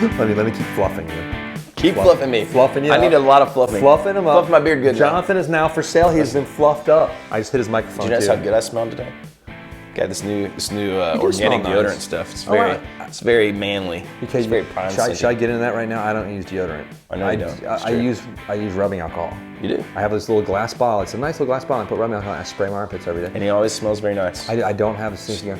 Let me keep fluffing you. Keep fluffing me. Fluffing you I up. need a lot of fluffing. Fluffing him up. Fluff my beard good now. Jonathan is now for sale. He's been fluffed up. I just hit his microphone. Did you notice how good I smelled today? Got this new organic deodorant stuff. It's very manly. Because it's very prime. Should I get into that right now? I don't use deodorant. I know you don't. I use rubbing alcohol. You do? I have this little glass bottle. It's a nice little glass bottle. I put rubbing alcohol and I spray my armpits every day. And he always smells very nice. I don't have a stinky arm.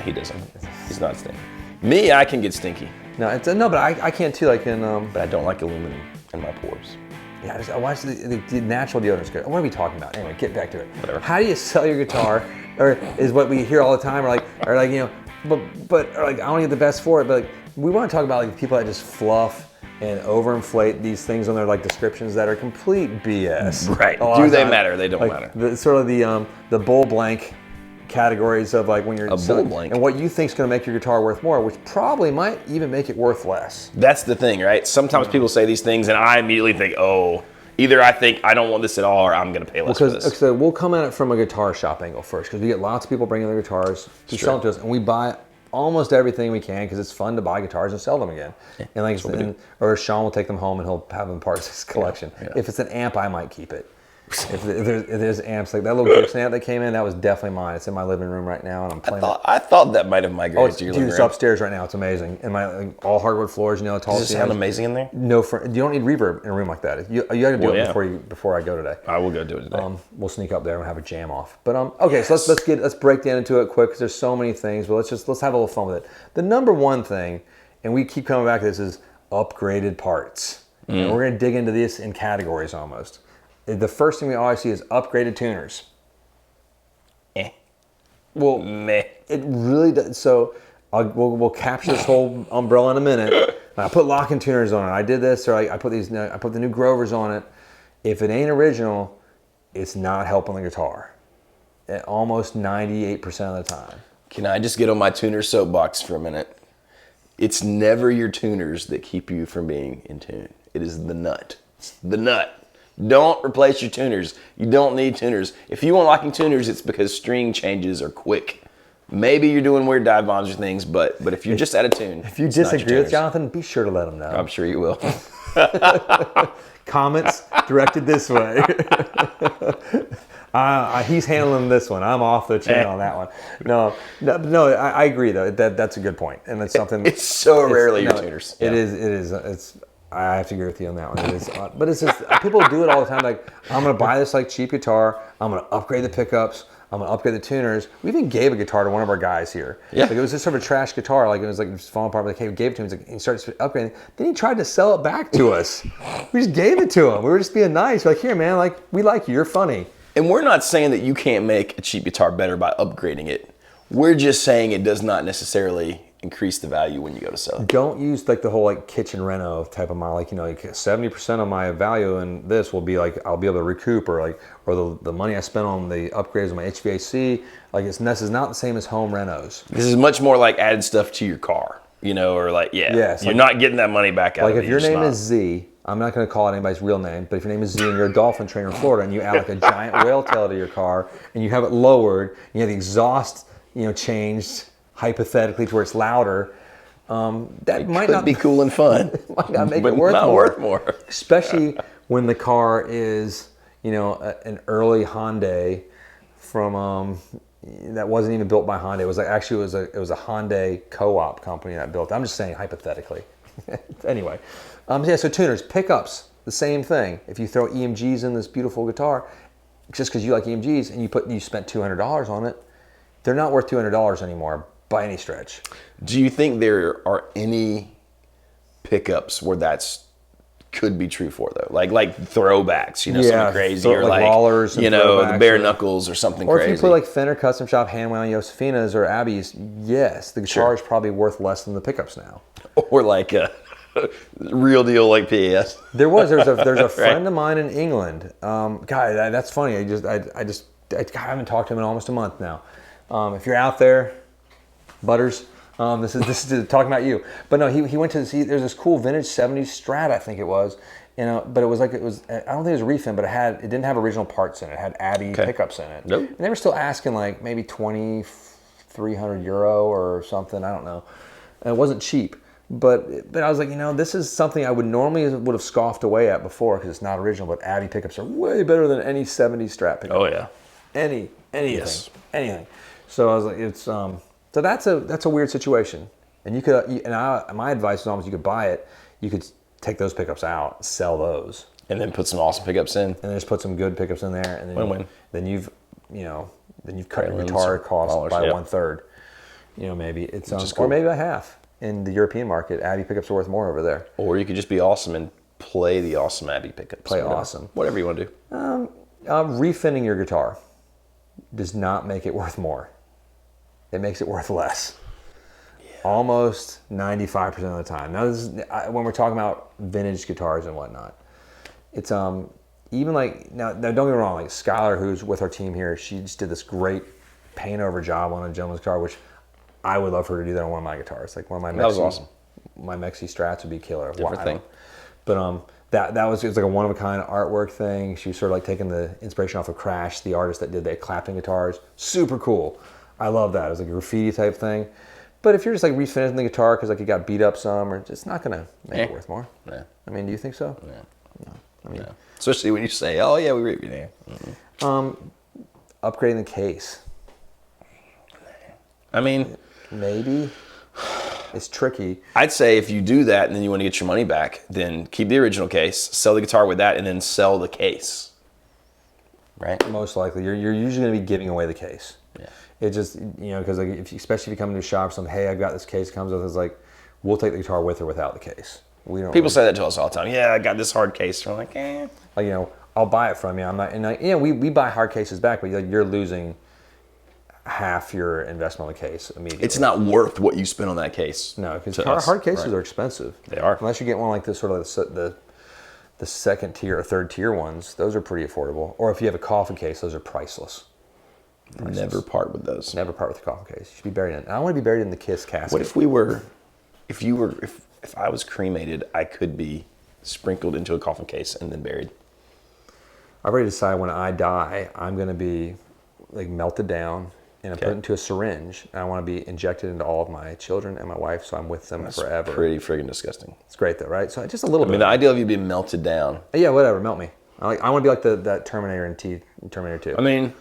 He doesn't. He's not stinky. Me, I can get stinky. No, but I can't too. Like in. But I don't like aluminum in my pores. Yeah, I watch the natural deodorant's good. What are we talking about? Anyway, get back to it. Whatever. How do you sell your guitar? Or is what we hear all the time, or like you know, but like I don't get the best for it. But like, we want to talk about like people that just fluff and overinflate these things on their like descriptions that are complete BS. Right. Do they matter? They don't matter. The bull blank categories of like when you're bull blank and what you think is going to make your guitar worth more, which probably might even make it worth less. That's the thing, right? Sometimes people say these things, and I immediately think, oh. Either I think I don't want this at all, or I'm going to pay less for this. So we'll come at it from a guitar shop angle first, because we get lots of people bringing their guitars to sell to us, and we buy almost everything we can because it's fun to buy guitars and sell them again. Yeah, and like, or Sean will take them home and he'll have them part of his collection. Yeah. If it's an amp, I might keep it. If there's amps, like that little Gibson amp that came in, that was definitely mine. It's in my living room right now, and I'm playing it. I thought that might have migrated to your living room. It's upstairs right now. It's amazing. And my all hardwood floors, you know, tall ceilings. Does it sound amazing in there? No, you don't need reverb in a room like that. You got to do it before I go today. I will go do it today. We'll sneak up there and have a jam off. But okay, so let's break down into it quick because there's so many things. But let's have a little fun with it. The number one thing, and we keep coming back to this, is upgraded parts. And we're gonna dig into this in categories almost. The first thing we always see is upgraded tuners. Well, meh. It really does. So we'll capture this whole umbrella in a minute. I put locking tuners on it. I did this, or I put the new Grovers on it. If it ain't original, it's not helping the guitar. Almost 98% of the time. Can I just get on my tuner soapbox for a minute? It's never your tuners that keep you from being in tune. It is the nut. It's the nut. Don't replace your tuners. You don't need tuners. If you want locking tuners, it's because string changes are quick. Maybe you're doing weird dive bombs or things, but if you're just out of tune, if you disagree with Jonathan, be sure to let him know. I'm sure you will. Comments directed this way. He's handling this one. I'm off the chain on that one. No. I agree though. That's a good point, and it's something. It's so rarely your tuners. It is. I have to agree with you on that one. It is, but it's just people do it all the time. Like, I'm gonna buy this like cheap guitar. I'm gonna upgrade the pickups. I'm gonna upgrade the tuners. We even gave a guitar to one of our guys here. Yeah. Like, it was just sort of a trash guitar. Like, it was falling apart. But we gave it to him. He's like, he started upgrading. Then he tried to sell it back to us. We just gave it to him. We were just being nice. We're like, here, man. Like, we like you. You're funny. And we're not saying that you can't make a cheap guitar better by upgrading it. We're just saying it does not necessarily increase the value when you go to sell it. Don't use like the whole like kitchen reno type of model. Like, you know, like 70% of my value in this will be like I'll be able to recoup, or the money I spent on the upgrades of my HVAC. Like, this is not the same as home renos. This is much more like added stuff to your car, you know, or like you're like, not getting that money back out. Like, of it. If your name is Z, I'm not going to call it anybody's real name, but if your name is Z and you're a dolphin trainer in Florida and you add like a giant whale tail to your car and you have it lowered, and you have the exhaust, changed hypothetically to where it's louder, that might not be cool and fun. Might not make it worth more. Especially when the car is, an early Hyundai from that wasn't even built by Hyundai. It was like it was a Hyundai co-op company that built it. I'm just saying hypothetically. Anyway, so tuners, pickups, the same thing. If you throw EMGs in this beautiful guitar, just because you like EMGs and you spent $200 on it, they're not worth $200 anymore by any stretch. Do you think there are any pickups where that's could be true for though? Like throwbacks, something crazy, or like rollers, the bare knuckles or something crazy. Or if you put like Fender Custom Shop hand wound Josefinas or Abbeys, yes, the guitar is probably worth less than the pickups now. Or like a real deal like PAS. There's a friend of mine in England. God, that's funny. I haven't talked to him in almost a month now. If you're out there, Butters, this is talking about you. But no, he went to there's this cool vintage 70s Strat, I think it was. But it was I don't think it was a refin, but it didn't have original parts in it. It had Abbey pickups in it. Nope. And they were still asking like maybe €2,300 or something. I don't know. And it wasn't cheap. But I was like, this is something I would have scoffed away at before because it's not original. But Abbey pickups are way better than any '70s Strat pickup. Oh yeah. Anything. So I was like, so that's a weird situation. And my advice is almost you could buy it, you could take those pickups out, sell those, and then put some awesome pickups in, and then just put some good pickups in there, and then win-win. Then you've cut your guitar cost by 1/3. Maybe it's cool. Or maybe by half. In the European market, Abbey pickups are worth more over there. Or you could just be awesome and play the awesome Abbey pickups. Whatever you want to do. Refinning your guitar does not make it worth more. It makes it worth less. Yeah. Almost 95% of the time. Now, when we're talking about vintage guitars and whatnot, it's even like now don't get me wrong. Like Skylar, who's with our team here, she just did this great paint over job on a gentleman's guitar, which I would love her to do that on one of my guitars. Like one of my that was awesome. My Mexi Strats would be killer. Different thing. But it was like a one of a kind artwork thing. She was sort of like taking the inspiration off of Crash, the artist that did the Clapton guitars. Super cool. I love that. It was like a graffiti type thing. But if you're just like refinishing the guitar because like it got beat up some, or it's not gonna make it worth more. Yeah. I mean, do you think so? Yeah. No. I mean, especially when you say, "Oh yeah, we refined." Upgrading the case. I mean, maybe. It's tricky. I'd say if you do that and then you want to get your money back, then keep the original case, sell the guitar with that, and then sell the case. Right? Most likely, you're usually going to be giving away the case. Yeah. It just because like especially if you come into a shop, something, hey, I've got this case comes with. It's like we'll take the guitar with or without the case. We don't. People say that to us all the time. Yeah, I got this hard case. We're like, eh. Like I'll buy it from you. I'm not, and we buy hard cases back, but you're losing half your investment on the case immediately. It's not worth what you spend on that case. No, because hard cases are expensive. They are. Unless you get one like this, sort of the second tier or third tier ones, those are pretty affordable. Or if you have a coffin case, those are priceless. Never part with those. Never part with the coffin case. You should be buried in it. I want to be buried in the Kiss casket. What if if I was cremated, I could be sprinkled into a coffin case and then buried? I've already decided when I die, I'm going to be like melted down and put into a syringe. And I want to be injected into all of my children and my wife, so I'm with them forever. Pretty friggin' disgusting. It's great though, right? So just a little bit. I mean, the idea of you being melted down. Yeah, whatever, melt me. I want to be like that Terminator in Terminator 2. I mean,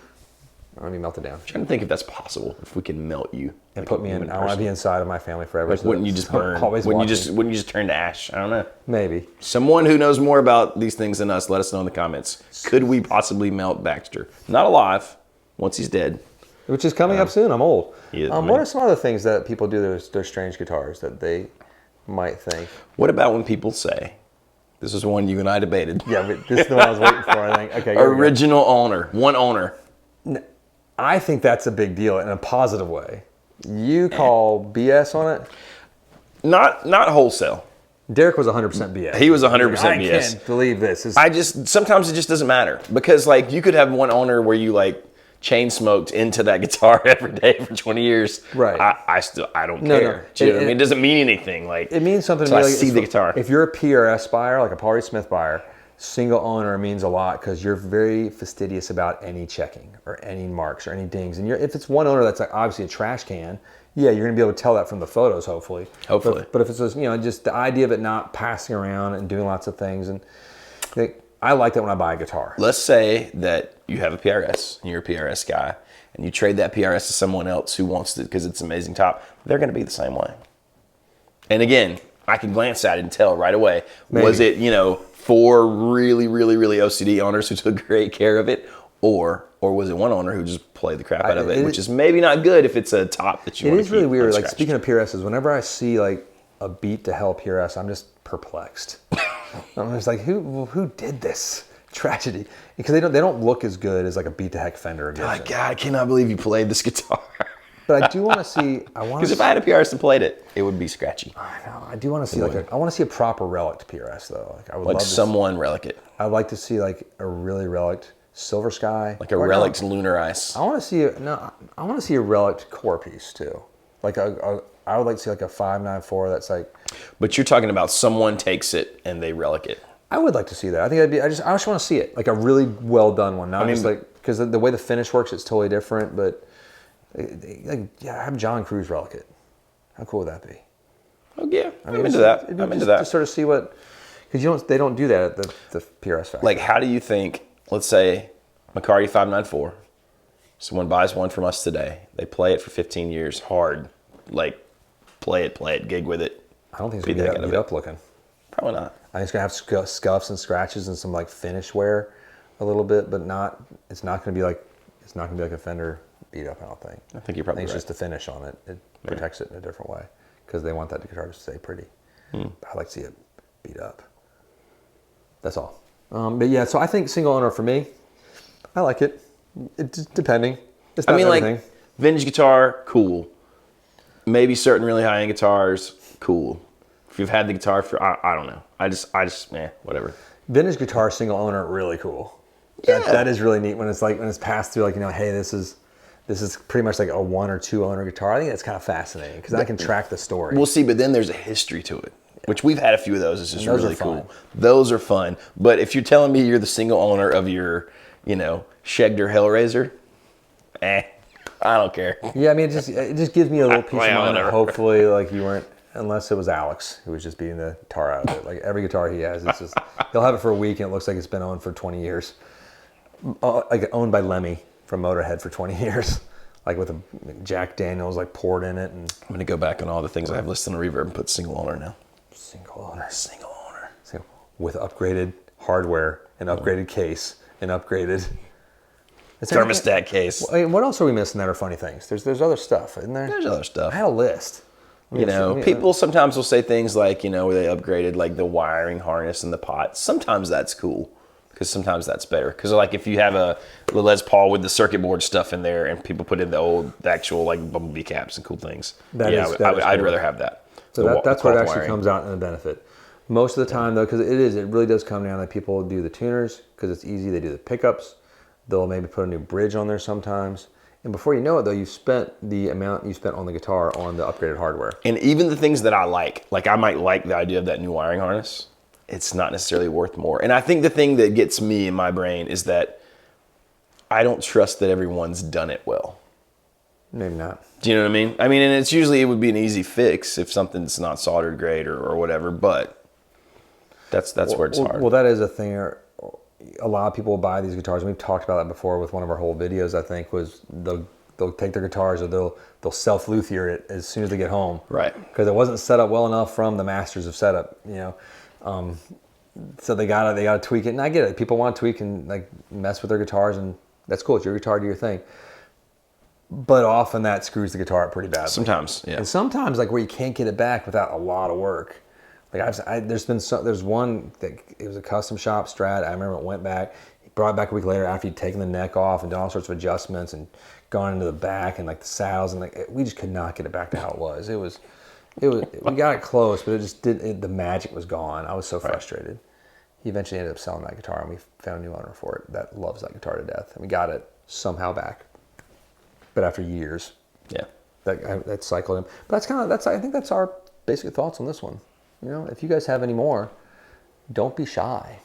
I want to be melted down. I'm trying to think if that's possible. If we can melt you and put me in. I want to be inside of my family forever. Like, wouldn't you just burn? Wouldn't you just turn to ash? I don't know. Maybe. Someone who knows more about these things than us, let us know in the comments. Could we possibly melt Baxter? Not alive. Once he's dead. Which is coming up soon. I'm old. What are some other things that people do to their strange guitars that they might think? What about when people say, this is one you and I debated. Yeah, but this is the one I was waiting for, I think. Okay. Original owner. One owner. I think that's a big deal in a positive way. You call BS on it? Not wholesale. Derek was 100% BS. He was 100% BS. I can't believe this. Sometimes it just doesn't matter. Because like you could have one owner where you like chain smoked into that guitar every day for 20 years. Right. I don't care. Do you know what I mean? It doesn't mean anything. Like it means something to me. Like, I see the guitar. If you're a PRS buyer, like a Paul Reed Smith buyer, single owner means a lot because you're very fastidious about any checking or any marks or any dings. And if it's one owner that's like obviously a trash can, yeah, you're gonna be able to tell that from the photos, hopefully. But if it's just, just the idea of it not passing around and doing lots of things, and I like that when I buy a guitar. Let's say that you have a PRS and you're a PRS guy, and you trade that PRS to someone else who wants it because it's an amazing top. They're gonna be the same way. And again, I can glance at it and tell right away. Maybe. Was it 4 really, really, really OCD owners who took great care of it, or was it one owner who just played the crap out of it, which is maybe not good if it's a top that you want to keep. It is really weird. Like speaking of PRSs, whenever I see like a beat to hell PRS, I'm just perplexed. I'm just like, who did this tragedy? Because they don't look as good as like a beat to heck Fender. Or God, I cannot believe you played this guitar. But I do want to see. Because if I had a PRS and played it, it would be scratchy. I know. I do want to see I want to see a proper relic PRS though. Like I would love someone relic it. I'd like to see like a really relic Silver Sky. Like a relic Lunar Ice. I want to see I want to see a relic core piece too. Like I would like to see like a 594 that's like. But you're talking about someone takes it and they relic it. I would like to see that. I think I just want to see it like a really well done one. Not just like because the way the finish works, it's totally different, but. Have John Cruz relic it. How cool would that be? Oh yeah, I'm mean, into that. it'd be I'm into just that. to sort of see what, because they don't do that at the PRS factory. Like, how do you think? Let's say Macari 594. Someone buys one from us today. They play it for 15 years, hard, like play it, gig with it. I don't think it's gonna be that beat up looking. Probably not. I think it's gonna have scuffs and scratches and some like finish wear, a little bit, but not. It's not gonna be like a fender beat up. I don't think. I think you're probably it's right. just the finish on it. It protects it in a different way because they want that guitar to stay pretty. I like to see it beat up. That's all. But yeah, so I think single owner for me, I like it. It's depending. It's not everything. Like vintage guitar, cool. Maybe certain really high end guitars, cool. If you've had the guitar for, I don't know. I just, whatever. Vintage guitar single owner, really cool. Yeah. That is really neat when it's passed through, like, hey, this is pretty much like a 1 or 2 owner guitar. I think that's kind of fascinating because I can track the story. We'll see, but then there's a history to it, which we've had a few of those. It's just really cool. Fun. Those are fun. But if you're telling me you're the single owner of your, Schegter Hellraiser, I don't care. Yeah, I mean, it just gives me a little peace of mind that whatever. hopefully, like, you weren't, unless it was Alex who was just beating the guitar out of it. Like, every guitar he has, it's just, he'll have it for a week and it looks like it's been owned for 20 years. Like, owned by Lemmy from Motorhead for 20 years. Like, with a Jack Daniels, like, poured in it. And I'm going to go back on all the things I have listed on Reverb and put single owner now. Single owner. With upgraded hardware, an upgraded case, an upgraded Thermostat case. I mean, what else are we missing that are funny things? There's other stuff, isn't there? There's other stuff. I had a list. People sometimes will say things like, where they upgraded like the wiring harness and the pot. Sometimes that's cool because sometimes that's better. Because like if you have a Les Paul with the circuit board stuff in there and people put in the actual like bumblebee caps and cool things. I'd rather have that. So that's where it actually comes out in a benefit. Most of the time though, because it really does come down to people do the tuners because it's easy. They do the pickups. They'll maybe put a new bridge on there sometimes. And before you know it, though, you've spent the amount you spent on the guitar on the upgraded hardware. And even the things that I like I might like the idea of that new wiring harness. It's not necessarily worth more. And I think the thing that gets me in my brain is that I don't trust that everyone's done it well. Maybe not. Do you know what I mean? And it's usually, it would be an easy fix if something's not soldered great or whatever, but that's where it's hard. Well, that is a thing. A lot of people will buy these guitars, and we've talked about that before with one of our whole videos, I think, was they'll take their guitars or they'll self-luthier it as soon as they get home. Right. Because it wasn't set up well enough from the masters of setup, so they gotta tweak it. And I get it. People want to tweak and like mess with their guitars, and that's cool. It's your guitar, do your thing. But often that screws the guitar up pretty badly. Sometimes, yeah. And sometimes like where you can't get it back without a lot of work. Like there's one that it was a custom shop Strat. I remember it went back. He brought it back a week later after he'd taken the neck off and done all sorts of adjustments and gone into the back and like the saddles and like we just could not get it back to how it was. We got it close, but it just the magic was gone. I was so frustrated. He eventually ended up selling that guitar, and we found a new owner for it that loves that guitar to death, and we got it somehow back. But after years, yeah, that cycled him. But I think that's our basic thoughts on this one. If you guys have any more, don't be shy.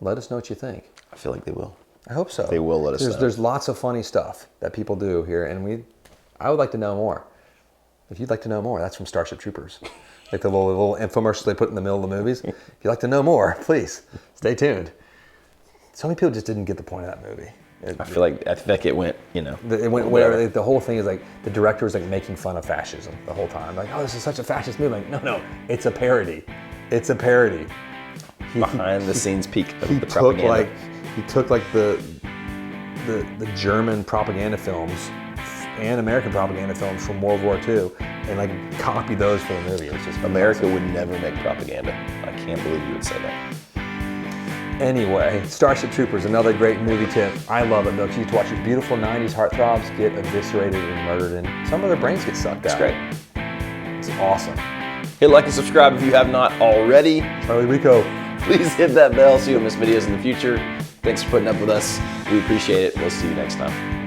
Let us know what you think. I feel like they will. I hope so. They will let us know. There's lots of funny stuff that people do here, and I would like to know more. If you'd like to know more, that's from Starship Troopers. Like the little infomercials they put in the middle of the movies. If you'd like to know more, please stay tuned. So many people just didn't get the point of that movie. I feel like it went, It went whatever. The whole thing is like the director was like making fun of fascism the whole time. Like, oh, this is such a fascist movie. Like, no, it's a parody. It's a parody. Behind the scenes peek of the propaganda. propaganda. He took like the German propaganda films and American propaganda films from World War II and like copied those for the movie. It was just America would never make propaganda. I can't believe you would say that. Anyway, Starship Troopers, another great movie tip. I love it though, because you get to watch your beautiful 90s heartthrobs get eviscerated and murdered, and some of their brains get sucked out. It's great. It's awesome. Hit like and subscribe if you have not already. Charlie Rico. Please hit that bell so you don't miss videos in the future. Thanks for putting up with us. We appreciate it. We'll see you next time.